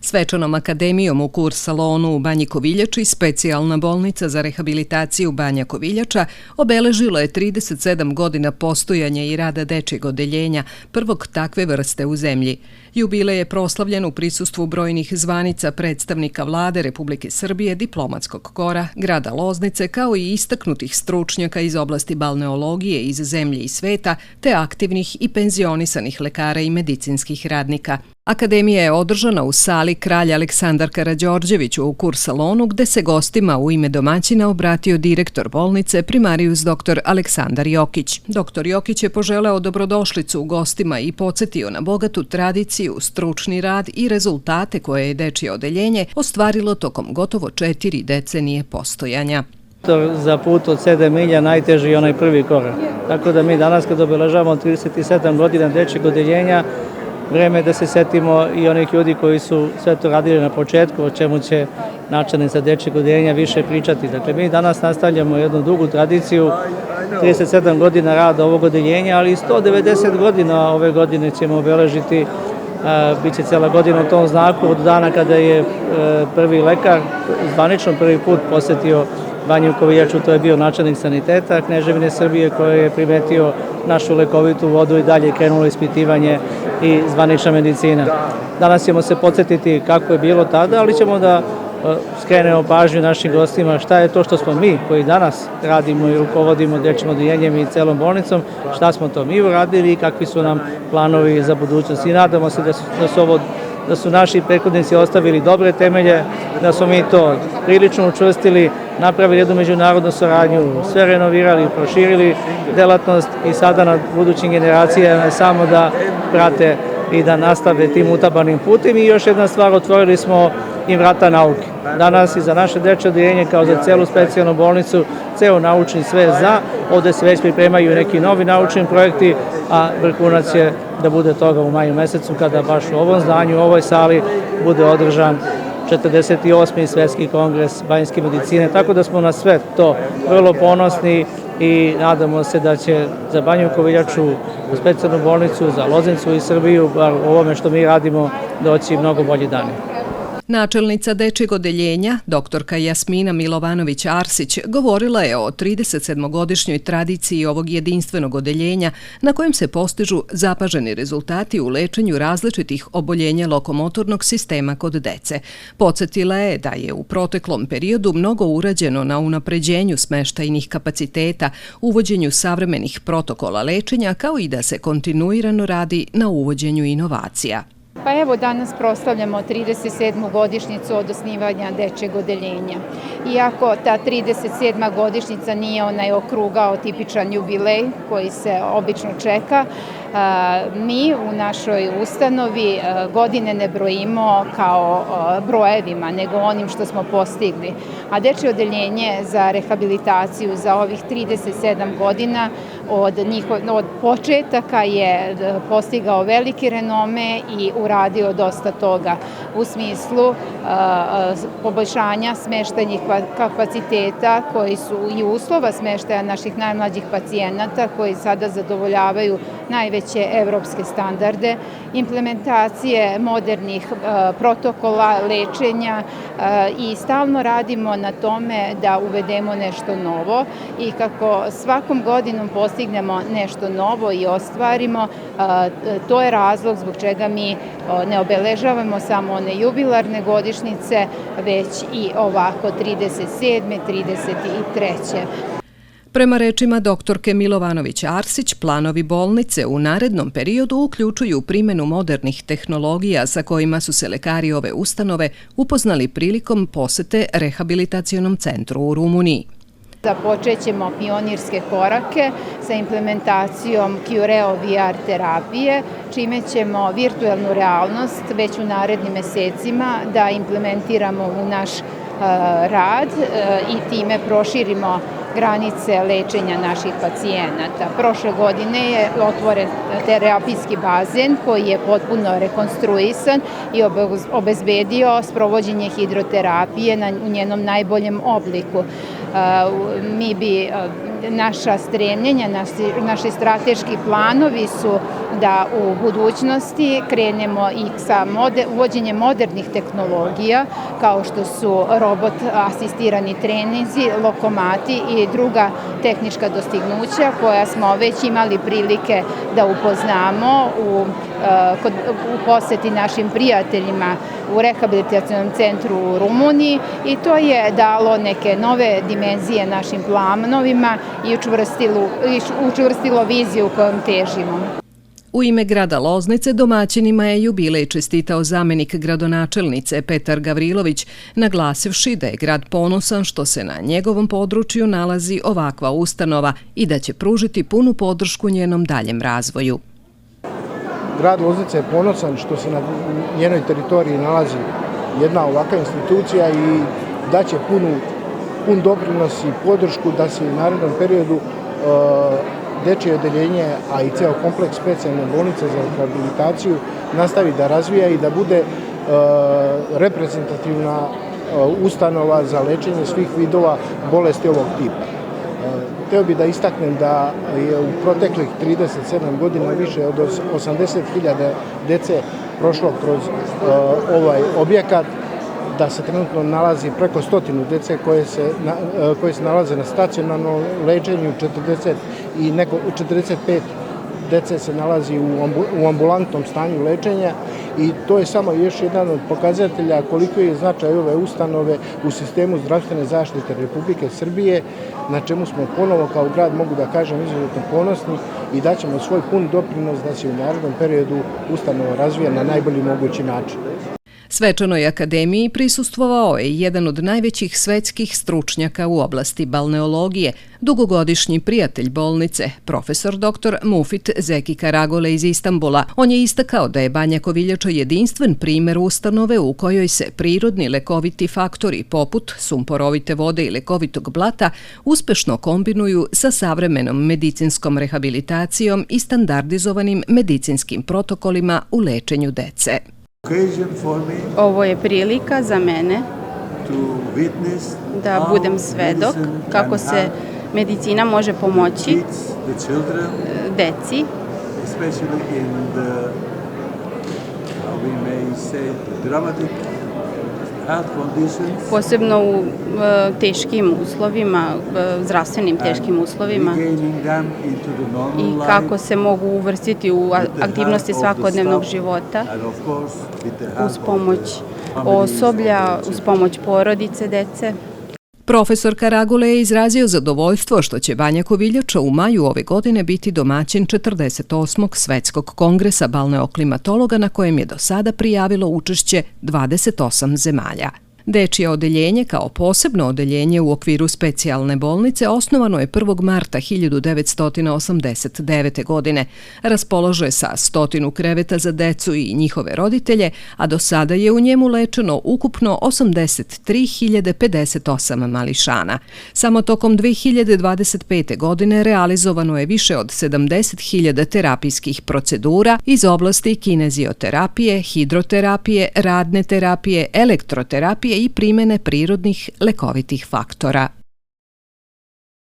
Svečanom akademijom u Kurs salonu u Banji Koviljači specijalna bolnica za rehabilitaciju Banja Koviljača obeležila je 37 godina postojanja i rada dečjeg odeljenja, prvog takve vrste u zemlji. Jubilej je proslavljen u prisustvu brojnih zvanica predstavnika Vlade Republike Srbije, diplomatskog kora, grada Loznice, kao i istaknutih stručnjaka iz oblasti balneologije iz zemlje i sveta, te aktivnih i penzionisanih lekara i medicinskih radnika. Akademija je održana u sali Kralj Aleksandar Karađorđević u Kurs salonu, gde se gostima u ime domaćina obratio direktor bolnice primarijus dr. Aleksandar Jokić. Dr. Jokić je poželeo dobrodošlicu gostima i podsjetio na bogatu tradiciju, stručni rad i rezultate koje je dečje odeljenje ostvarilo tokom gotovo 4 decenije postojanja. Za put od 7 milja najteži je onaj prvi korak. Tako da mi danas kad obeležavamo 37 godina dečjeg odeljenja, vreme je da se setimo i onih ljudi koji su sve to radili na početku, o čemu će načelnica dečjeg odeljenja više pričati. Dakle, mi danas nastavljamo jednu dugu tradiciju, 37 godina rada ovog odeljenja, ali i 190 godina ove godine ćemo obeležiti. Biće cijela godina u tom znaku od dana kada je prvi lekar zvanično prvi put posetio Banju Koviljaču, to je bio načelnik saniteta Kneževine Srbije koji je primetio našu lekovitu vodu i dalje krenulo ispitivanje i zvanična medicina. Danas ćemo se podsjetiti kako je bilo tada, ali ćemo da skrenemo pažnju našim gostima šta je to što smo mi koji danas radimo i rukovodimo dečjim odeljenjem i celom bolnicom, šta smo to mi uradili i kakvi su nam planovi za budućnost. I nadamo se da su naši prethodnici ostavili dobre temelje, da smo mi to prilično učvrstili, napravili jednu međunarodnu saradnju, sve renovirali, proširili delatnost i sada na budućim generacijama samo da prate i da nastave tim utabanim putem. I još jedna stvar, otvorili smo im vrata nauke. Danas i za naše dečje odeljenje kao za celu specijalnu bolnicu, ceo naučni sve ovde se već pripremaju neki novi naučni projekti, a vrhunac je da bude toga u maju mesecu kada baš u ovom zdanju, u ovoj sali bude održan 48. Svetski kongres banjske medicine, tako da smo na sve to vrlo ponosni i nadamo se da će za Banju Koviljaču, za specijalnu bolnicu, za Loznicu i Srbiju, bar u ovome što mi radimo, doći mnogo bolji dani. Načelnica dečjeg odeljenja, doktorka Jasmina Milovanović-Arsić, govorila je o 37-godišnjoj tradiciji ovog jedinstvenog odeljenja na kojem se postižu zapaženi rezultati u lečenju različitih oboljenja lokomotornog sistema kod dece. Podsjetila je da je u proteklom periodu mnogo urađeno na unapređenju smeštajnih kapaciteta, uvođenju savremenih protokola lečenja, kao i da se kontinuirano radi na uvođenju inovacija. Pa evo, danas proslavljamo 37. godišnjicu od osnivanja dečjeg odeljenja. Iako ta 37. godišnjica nije onaj okrugao tipičan jubilej koji se obično čeka, mi u našoj ustanovi godine ne brojimo kao brojevima, nego onim što smo postigli. A dečje odeljenje za rehabilitaciju za ovih 37 godina od početaka je postigao veliki renome i uradio dosta toga u smislu poboljšanja smeštajnih kapaciteta koji su i uslova smeštaja naših najmlađih pacijenata koji sada zadovoljavaju najveće evropske standarde, implementacije modernih protokola lečenja i stalno radimo na tome da uvedemo nešto novo i kako svakom godinom postignemo nešto novo i ostvarimo, to je razlog zbog čega mi ne obeležavamo samo one jubilarne godišnjice, već i ovako 37. 33. Prema rečima doktorke Milovanović-Arsić, planovi bolnice u narednom periodu uključuju primjenu modernih tehnologija sa kojima su se lekari ove ustanove upoznali prilikom posete rehabilitacionom centru u Rumuniji. Započet ćemo pionirske korake sa implementacijom Cureo VR terapije, čime ćemo virtuelnu realnost već u narednim mesecima da implementiramo u naš rad i time proširimo granice lečenja naših pacijenata. Prošle godine je otvoren terapijski bazen koji je potpuno rekonstruisan i obezbedio sprovođenje hidroterapije u njenom najboljem obliku. Mi bi naša stremljenja, naši strateški planovi su da u budućnosti krenemo i sa uvođenjem modernih tehnologija kao što su robot asistirani treninzi, lokomati i druga tehnička dostignuća koja smo već imali prilike da upoznamo u poseti našim prijateljima u rehabilitacionom centru u Rumuniji i to je dalo neke nove dimenzije našim planovima i učvrstilo viziju kojom težimo. U ime grada Loznice domaćinima je jubilej čestitao zamenik gradonačelnice Petar Gavrilović, naglasivši da je grad ponosan što se na njegovom području nalazi ovakva ustanova i da će pružiti punu podršku njenom daljem razvoju. Grad Loznica je ponosan što se na njenoj teritoriji nalazi jedna ovakva institucija i daće pun doprinos i podršku da se u narednom periodu dečje odeljenje, a i ceo kompleks specijalne bolnice za rehabilitaciju nastavi da razvija i da bude reprezentativna ustanova za lečenje svih vidova bolesti ovog tipa. Hteo bih da istaknem da je u proteklih 37 godina više od 80.000 dece prošlo kroz ovaj objekat, da se trenutno nalazi preko 100 dece koje se nalaze na stacionarnom lečenju, 45 dece se nalazi u ambulantnom stanju lečenja i to je samo još jedan od pokazatelja koliko je značaj ove ustanove u sistemu zdravstvene zaštite Republike Srbije, na čemu smo ponovo kao grad, mogu da kažem, izuzetno ponosni i daćemo svoj pun doprinos da se u narednom periodu ustanova razvija na najbolji mogući način. Svečanoj akademiji prisustvovao je jedan od najvećih svetskih stručnjaka u oblasti balneologije, dugogodišnji prijatelj bolnice, profesor dr. Mufit Zeki Karagole iz Istanbula. On je istakao da je Banja Koviljača jedinstven primer ustanove u kojoj se prirodni lekoviti faktori poput sumporovite vode i lekovitog blata uspešno kombinuju sa savremenom medicinskom rehabilitacijom i standardizovanim medicinskim protokolima u lečenju dece. Ovo je prilika za mene da budem svedok kako se medicina može pomoći deci, posebno u teškim uslovima, zdravstvenim teškim uslovima i kako se mogu uvrstiti u aktivnosti svakodnevnog života uz pomoć osoblja, uz pomoć porodice, dece. Profesor Karagole je izrazio zadovoljstvo što će Banja Koviljača u maju ove godine biti domaćin 48. Svetskog kongresa balneoklimatologa na kojem je do sada prijavilo učešće 28 zemalja. Dečje odeljenje kao posebno odeljenje u okviru specijalne bolnice osnovano je 1. marta 1989. godine. Raspolože sa 100 kreveta za decu i njihove roditelje, a do sada je u njemu lečeno ukupno 83.058 mališana. Samo tokom 2025. godine realizovano je više od 70.000 terapijskih procedura iz oblasti kinezioterapije, hidroterapije, radne terapije, elektroterapije i primene prirodnih lekovitih faktora.